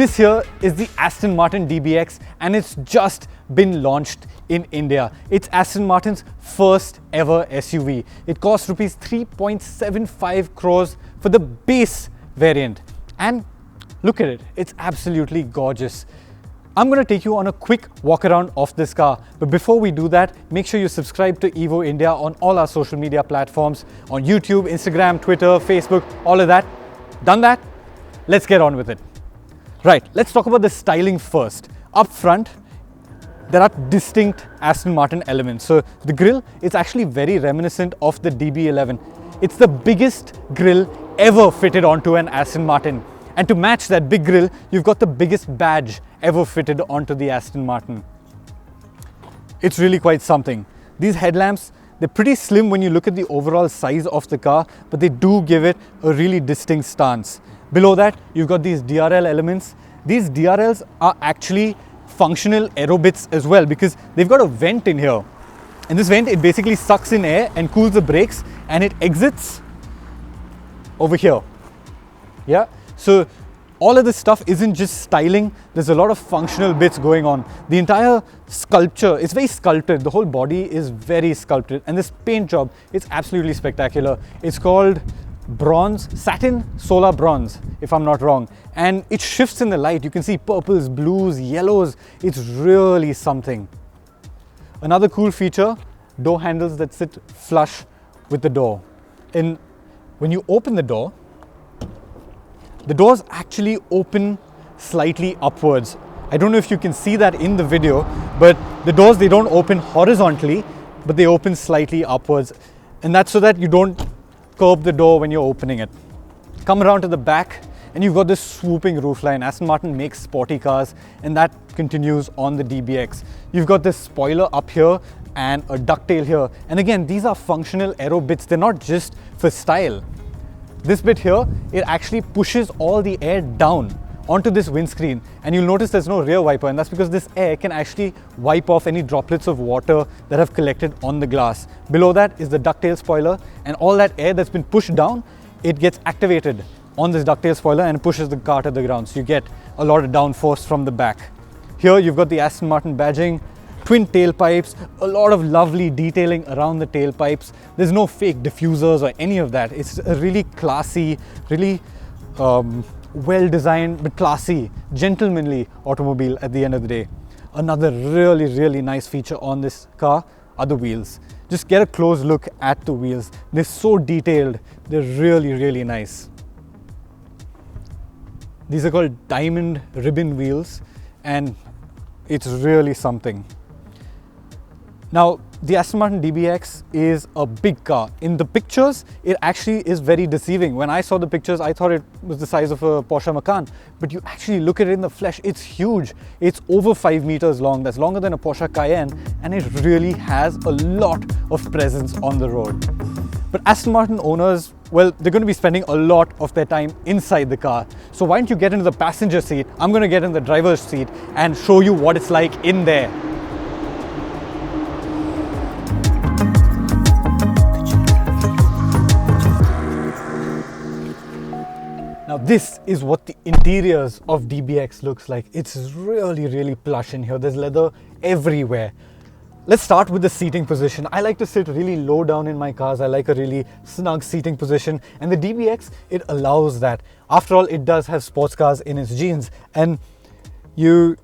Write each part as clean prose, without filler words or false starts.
This here is the Aston Martin DBX and it's just been launched in India. It's Aston Martin's first ever SUV. It costs rupees 3.75 crores for the base variant. And look at it, it's absolutely gorgeous. I'm going to take you on a quick walk around of this car. But before we do that, make sure you subscribe to Evo India on all our social media platforms, on YouTube, Instagram, Twitter, Facebook, all of that. Done that? Let's get on with it. Right, let's talk about the styling first. Up front, there are distinct Aston Martin elements. So the grille is actually very reminiscent of the DB11. It's the biggest grille ever fitted onto an Aston Martin. And to match that big grille, you've got the biggest badge ever fitted onto the Aston Martin. It's really quite something. These headlamps, they're pretty slim when you look at the overall size of the car, but they do give it a really distinct stance. Below that, you've got these DRL elements. These DRLs are actually functional aero bits as well because they've got a vent in here. And this vent, it basically sucks in air and cools the brakes and it exits over here. Yeah, so all of this stuff isn't just styling, there's a lot of functional bits going on. The entire sculpture is very sculpted, the whole body is very sculpted, and this paint job is absolutely spectacular. It's called bronze, satin solar bronze, if I'm not wrong, and it shifts in the light. You can see purples, blues, yellows. It's really something. Another cool feature, door handles that sit flush with the door. And when you open the doors actually open slightly upwards. I don't know if you can see that in the video, but the doors, they don't open horizontally, but they open slightly upwards. And that's so that you don't curb the door when you're opening it. Come around to the back and you've got this swooping roofline. Aston Martin makes sporty cars and that continues on the DBX. You've got this spoiler up here and a ducktail here. And again, these are functional aero bits. They're not just for style. This bit here, it actually pushes all the air down onto this windscreen, and you'll notice there's no rear wiper, and that's because this air can actually wipe off any droplets of water that have collected on the glass. Below that is the ducktail spoiler, and all that air that's been pushed down, it gets activated on this ducktail spoiler and pushes the car to the ground, so you get a lot of downforce from the back. Here you've got the Aston Martin badging, twin tailpipes, a lot of lovely detailing around the tailpipes. There's no fake diffusers or any of that. It's a really classy, really well-designed but classy, gentlemanly automobile at the end of the day. Another really nice feature on this car are the wheels. Just get a close look at the wheels. They're so detailed. They're really nice. These are called diamond ribbon wheels and it's really something. Now, the Aston Martin DBX is a big car. In the pictures, it actually is very deceiving. When I saw the pictures, I thought it was the size of a Porsche Macan. But you actually look at it in the flesh, it's huge. It's over 5 meters long. That's longer than a Porsche Cayenne. And it really has a lot of presence on the road. But Aston Martin owners, well, they're going to be spending a lot of their time inside the car. So why don't you get into the passenger seat? I'm going to get in the driver's seat and show you what it's like in there. Now this is what the interiors of DBX looks like. It's really plush in here. There's leather everywhere. Let's start with the seating position. I like to sit really low down in my cars. I like a really snug seating position, and the DBX, it allows that. After all, it does have sports cars in its genes, and you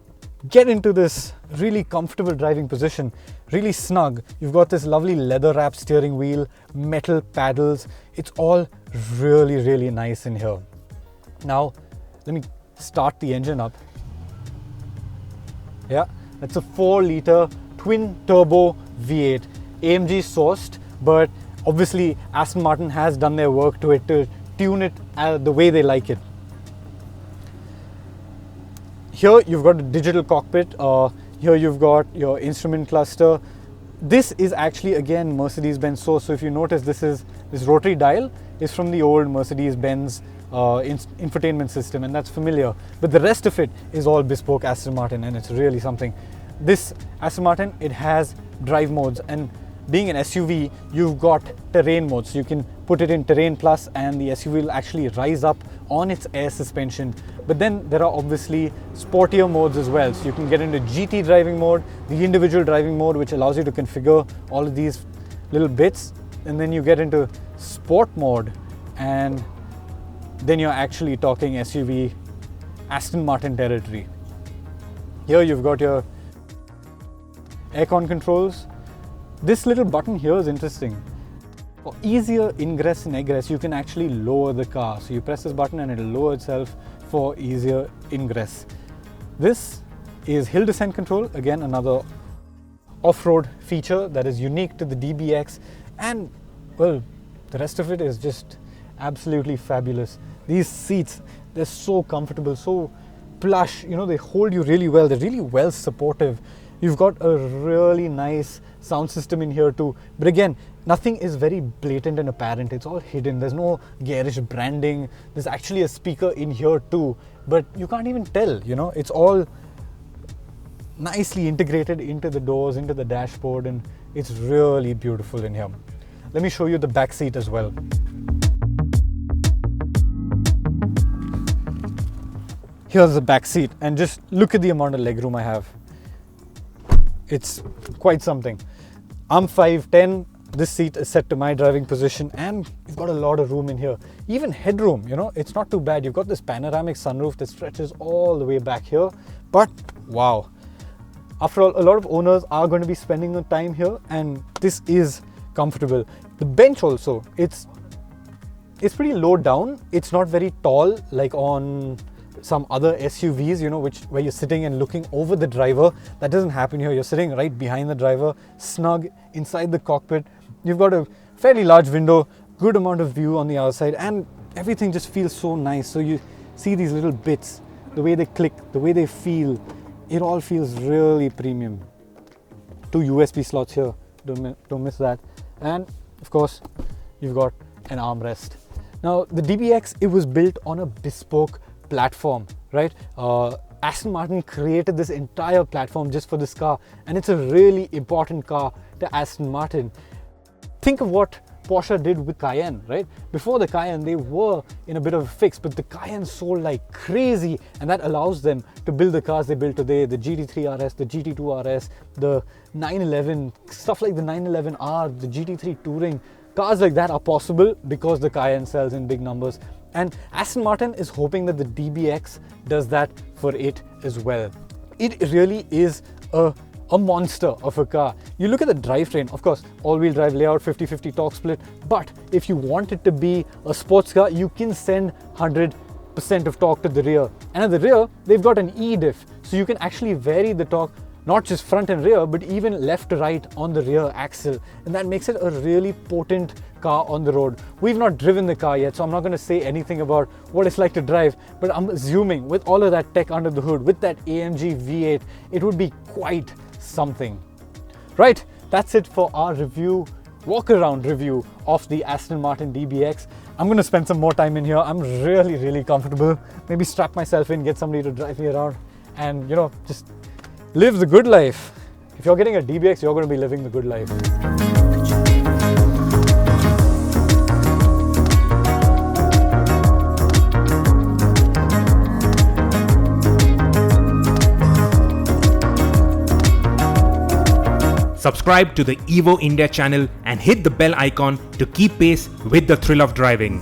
get into this really comfortable driving position, really snug. You've got this lovely leather wrapped steering wheel, metal paddles. It's all really nice in here. Now, let me start the engine up. Yeah, that's a 4-liter twin turbo V8, AMG sourced, but obviously Aston Martin has done their work to it to tune it the way they like it. Here you've got a digital cockpit. Here you've got your instrument cluster. This is actually again Mercedes-Benz sourced. So if you notice, this rotary dial is from the old Mercedes-Benz infotainment system, and that's familiar. But the rest of it is all bespoke Aston Martin, and it's really something. This Aston Martin, it has drive modes, and being an SUV, you've got terrain mode. So you can put it in Terrain Plus and the SUV will actually rise up on its air suspension. But then there are obviously sportier modes as well. So you can get into GT driving mode, the individual driving mode, which allows you to configure all of these little bits. And then you get into sport mode, and then you're actually talking SUV Aston Martin territory. Here you've got your aircon controls. This little button here is interesting. For easier ingress and egress, you can actually lower the car. So you press this button and it'll lower itself for easier ingress. This is hill descent control, again another off-road feature that is unique to the DBX, and well, the rest of it is just absolutely fabulous. These seats, they're so comfortable, so plush, you know, they hold you really well, they're really well supportive. You've got a really nice sound system in here too, but again, nothing is very blatant and apparent. It's all hidden. There's no garish branding. There's actually a speaker in here too, but you can't even tell, you know, it's all nicely integrated into the doors, into the dashboard, and it's really beautiful in here. Let me show you the back seat as well. Here's the back seat, and just look at the amount of legroom I have. It's quite something. I'm 5'10", this seat is set to my driving position, and you've got a lot of room in here. Even headroom, you know, it's not too bad. You've got this panoramic sunroof that stretches all the way back here, but wow. After all, a lot of owners are going to be spending the time here, and this is comfortable. The bench also, it's pretty low down. It's not very tall like on some other SUVs, you know, where you're sitting and looking over the driver. That doesn't happen here. You're sitting right behind the driver, snug inside the cockpit. You've got a fairly large window, good amount of view on the outside, and everything just feels so nice. So you see these little bits, the way they click, the way they feel, it all feels really premium. 2 USB slots here, don't miss that. And of course, you've got an armrest. Now, the DBX, it was built on a bespoke platform, right? Aston Martin created this entire platform just for this car, and it's a really important car to Aston Martin. Think of what Porsche did with Cayenne, right? Before the Cayenne, they were in a bit of a fix, but the Cayenne sold like crazy, and that allows them to build the cars they build today, the GT3 RS, the GT2 RS, the 911, stuff like the 911R, the GT3 Touring. Cars like that are possible because the Cayenne sells in big numbers. And Aston Martin is hoping that the DBX does that for it as well. It really is a monster of a car. You look at the drivetrain, of course, all-wheel drive layout, 50-50 torque split, but if you want it to be a sports car, you can send 100% of torque to the rear. And at the rear, they've got an E-diff, so you can actually vary the torque, not just front and rear, but even left to right on the rear axle. And that makes it a really potent car on the road. We've not driven the car yet, so I'm not going to say anything about what it's like to drive, but I'm assuming with all of that tech under the hood, with that AMG V8, it would be quite something. Right, that's it for our walk-around review of the Aston Martin DBX. I'm going to spend some more time in here. I'm really comfortable. Maybe strap myself in, get somebody to drive me around, and, you know, just live the good life. If you're getting a DBX, you're going to be living the good life. Subscribe to the Evo India channel and hit the bell icon to keep pace with the thrill of driving.